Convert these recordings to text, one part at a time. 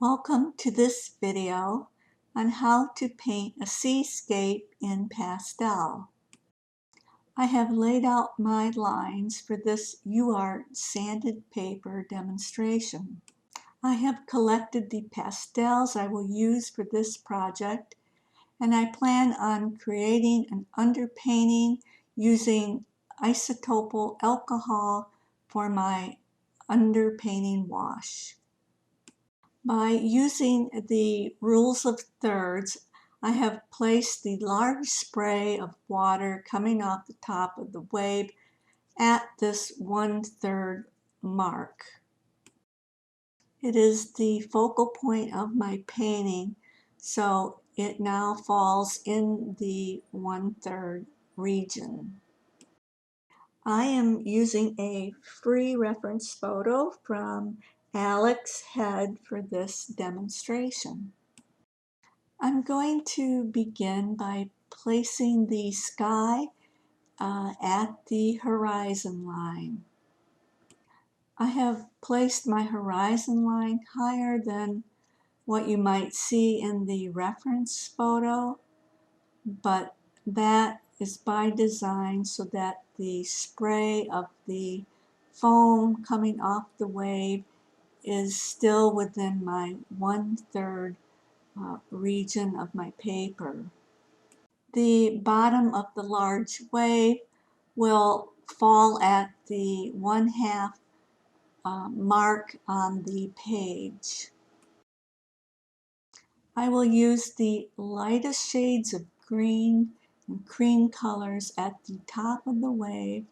Welcome to this video on how to paint a seascape in pastel. I have laid out my lines for this UART sanded paper demonstration. I have collected the pastels I will use for this project, and I plan on creating an underpainting using isopropyl alcohol for my underpainting wash. By using the rules of thirds, I have placed the large spray of water coming off the top of the wave at this 1/3 mark. It is the focal point of my painting, so it now falls in the 1/3 region. I am using a free reference photo from Alex Head for this demonstration. I'm going to begin by placing the sky at the horizon line. I have placed my horizon line higher than what you might see in the reference photo, but that is by design so that the spray of the foam coming off the wave is still within my 1/3 region of my paper. The bottom of the large wave will fall at the 1/2 mark on the page. I will use the lightest shades of green and cream colors at the top of the wave,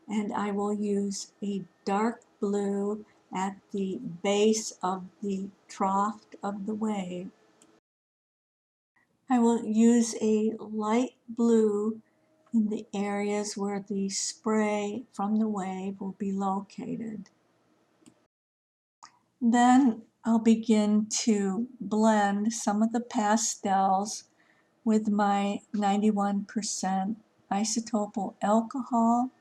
and I will use a dark blue at the base of the trough of the wave. I will use a light blue in the areas where the spray from the wave will be located. Then I'll begin to blend some of the pastels with my 91% isopropyl alcohol,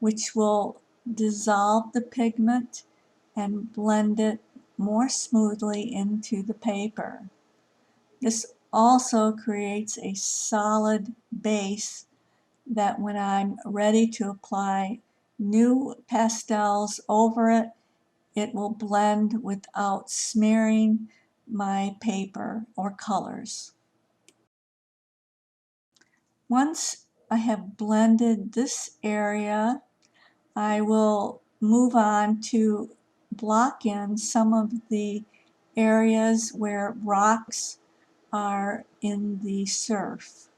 which will dissolve the pigment and blend it more smoothly into the paper. This also creates a solid base that when I'm ready to apply new pastels over it, it will blend without smearing my paper or colors. Once I have blended this area, I will move on to block in some of the areas where rocks are in the surf.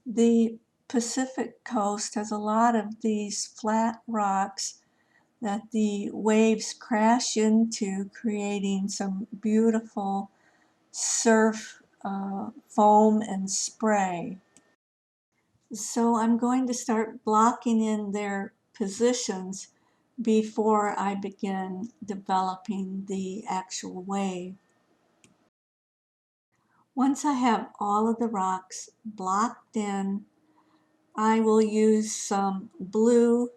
The Pacific coast has a lot of these flat rocks that the waves crash into, creating some beautiful surf foam and spray. So I'm going to start blocking in their positions before I begin developing the actual wave. Once I have all of the rocks blocked in, I will use some blue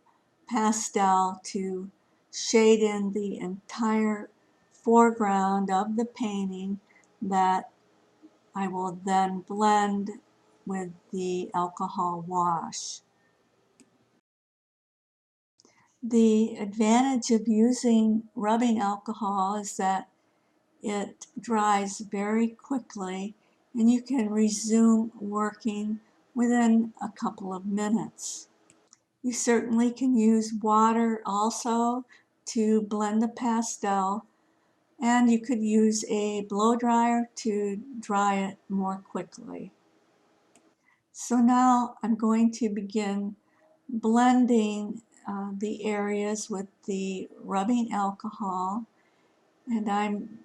pastel to shade in the entire foreground of the painting that I will then blend with the alcohol wash. The advantage of using rubbing alcohol is that it dries very quickly and you can resume working within a couple of minutes. You certainly can use water also to blend the pastel, and you could use a blow dryer to dry it more quickly. So now I'm going to begin blending the areas with the rubbing alcohol, and I'm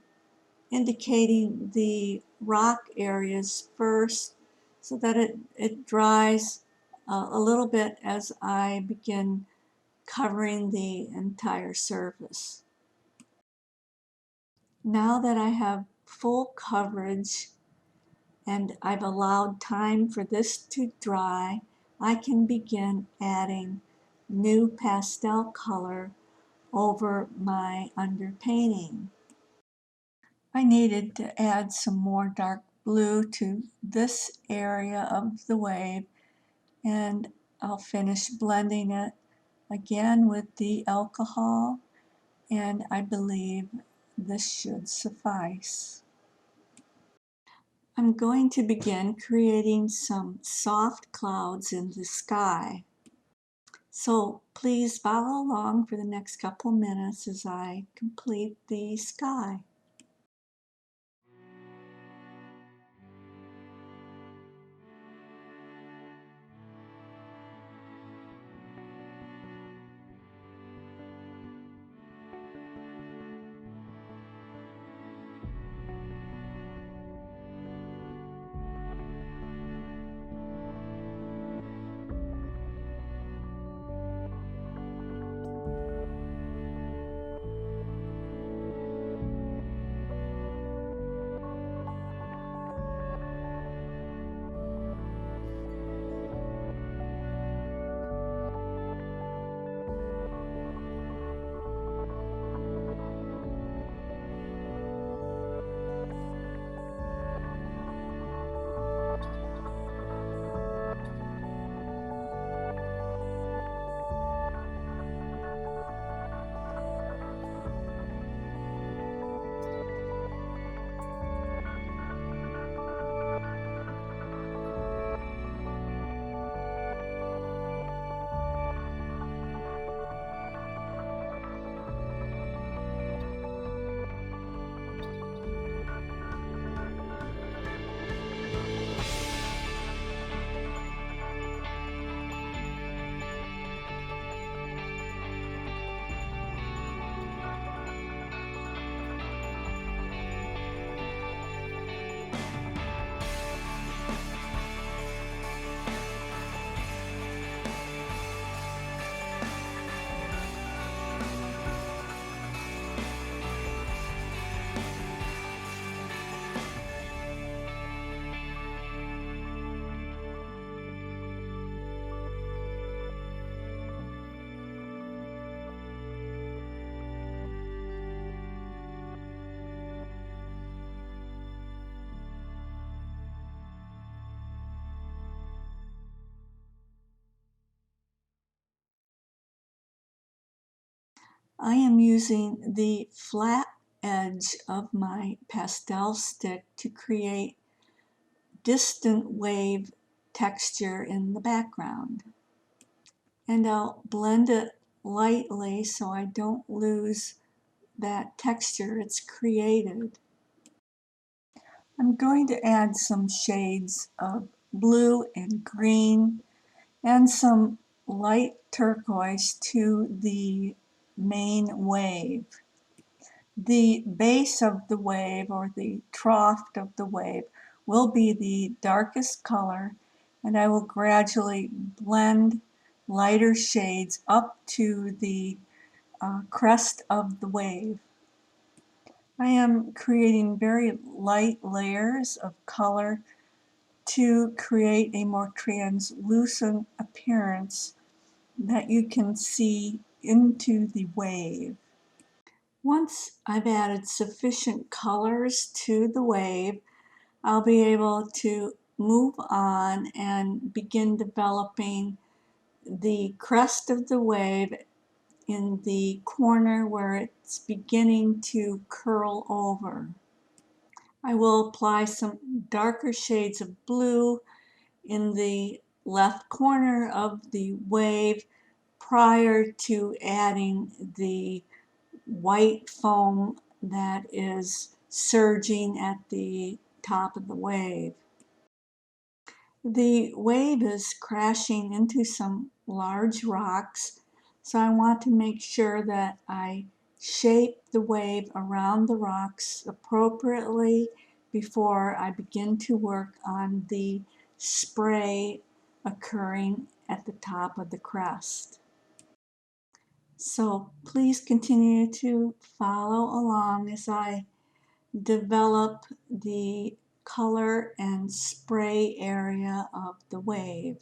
indicating the rock areas first so that it dries a little bit as I begin covering the entire surface. Now that I have full coverage and I've allowed time for this to dry, I can begin adding new pastel color over my underpainting. I needed to add some more dark blue to this area of the wave, and I'll finish blending it again with the alcohol, and I believe this should suffice. I'm going to begin creating some soft clouds in the sky. So please follow along for the next couple minutes as I complete the sky. I am using the flat edge of my pastel stick to create distant wave texture in the background. And I'll blend it lightly so I don't lose that texture it's created. I'm going to add some shades of blue and green and some light turquoise to the main wave. The base of the wave, or the trough of the wave, will be the darkest color, and I will gradually blend lighter shades up to the crest of the wave. I am creating very light layers of color to create a more translucent appearance that you can see into the wave. Once I've added sufficient colors to the wave, I'll be able to move on and begin developing the crest of the wave in the corner where it's beginning to curl over. I will apply some darker shades of blue in the left corner of the wave prior to adding the white foam that is surging at the top of the wave. The wave is crashing into some large rocks, so I want to make sure that I shape the wave around the rocks appropriately before I begin to work on the spray occurring at the top of the crest. So please continue to follow along as I develop the color and spray area of the wave.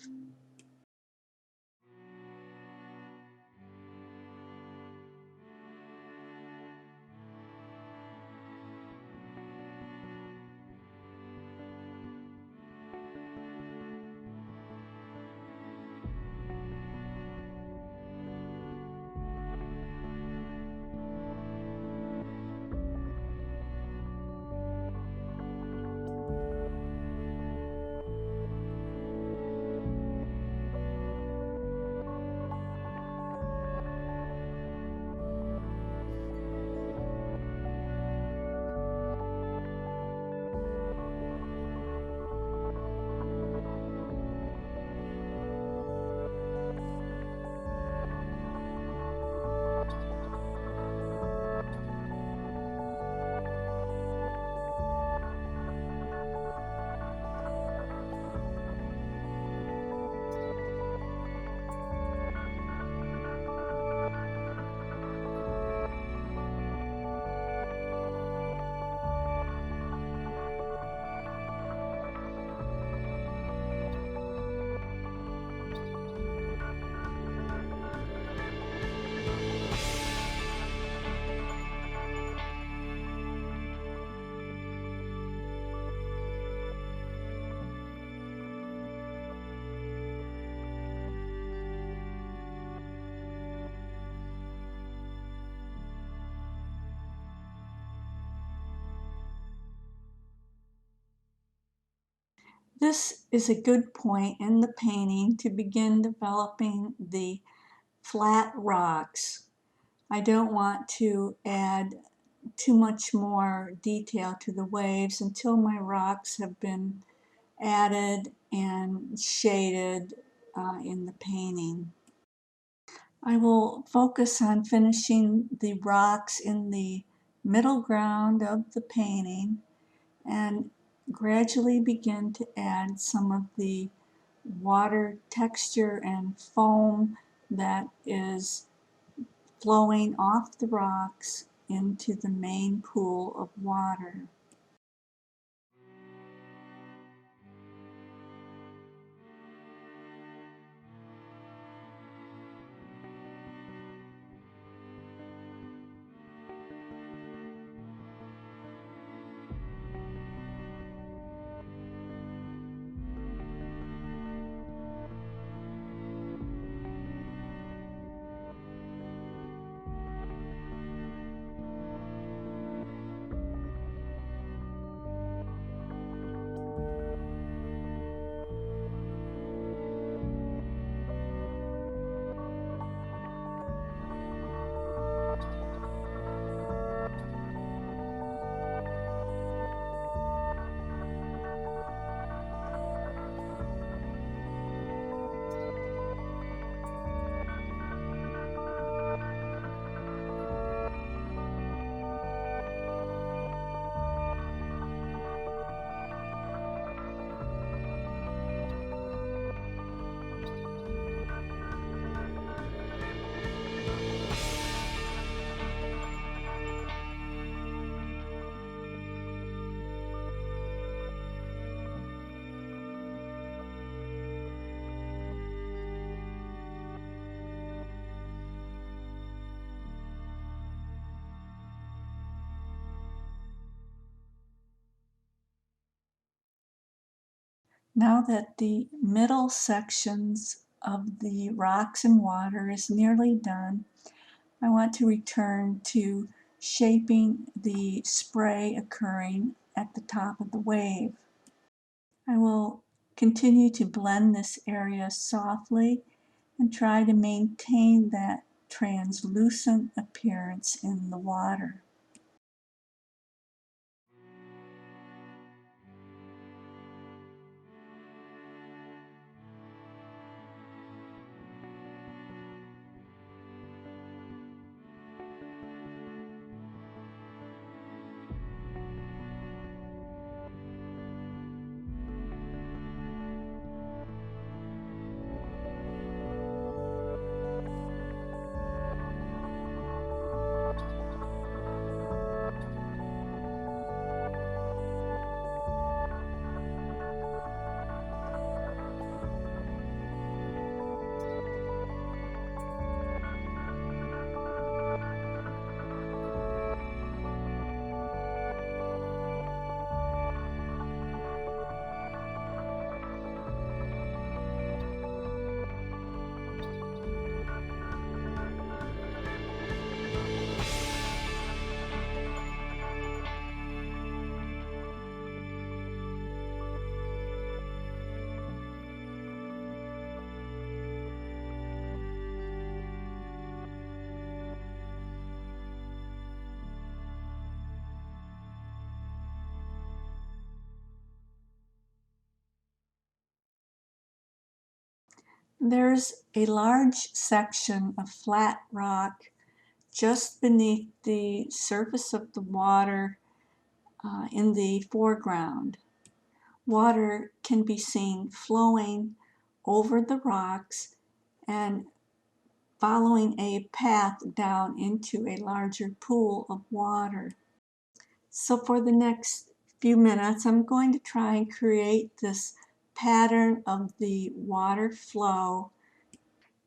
This is a good point in the painting to begin developing the flat rocks. I don't want to add too much more detail to the waves until my rocks have been added and shaded in the painting. I will focus on finishing the rocks in the middle ground of the painting and gradually begin to add some of the water texture and foam that is flowing off the rocks into the main pool of water. Now that the middle sections of the rocks and water is nearly done, I want to return to shaping the spray occurring at the top of the wave. I will continue to blend this area softly and try to maintain that translucent appearance in the water. There's a large section of flat rock just beneath the surface of the water in the foreground. Water can be seen flowing over the rocks and following a path down into a larger pool of water. So for the next few minutes, I'm going to try and create this pattern of the water flow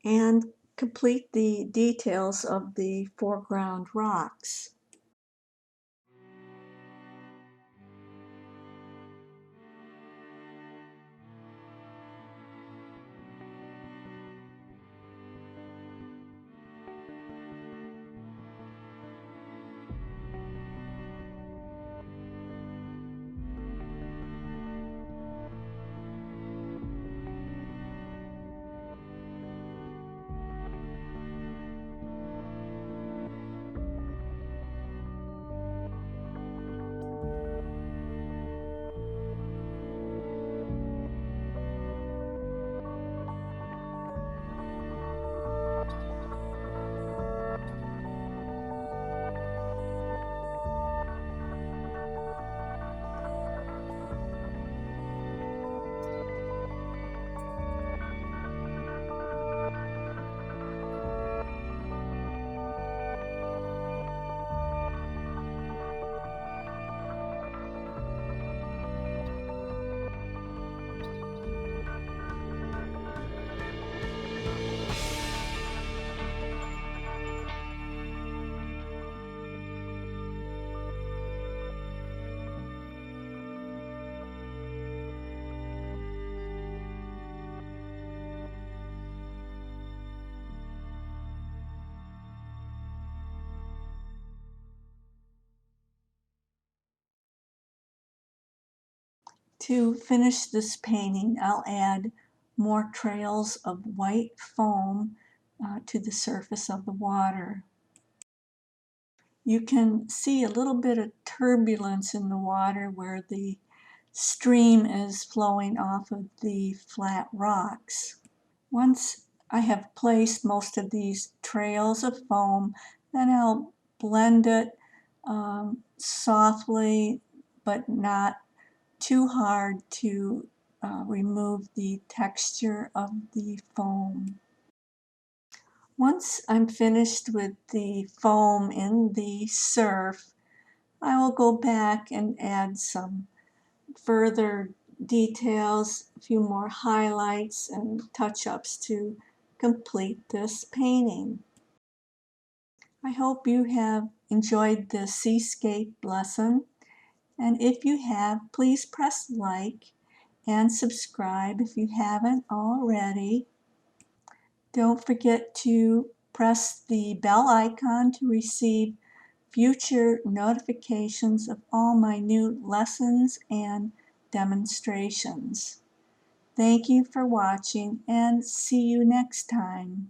and complete the details of the foreground rocks. To finish this painting, I'll add more trails of white foam to the surface of the water. You can see a little bit of turbulence in the water where the stream is flowing off of the flat rocks. Once I have placed most of these trails of foam, then I'll blend it softly but not too hard to remove the texture of the foam. Once I'm finished with the foam in the surf, I will go back and add some further details, a few more highlights and touch-ups to complete this painting. I hope you have enjoyed the Seascape lesson, and if you have, please press like and subscribe if you haven't already. Don't forget to press the bell icon to receive future notifications of all my new lessons and demonstrations. Thank you for watching and see you next time.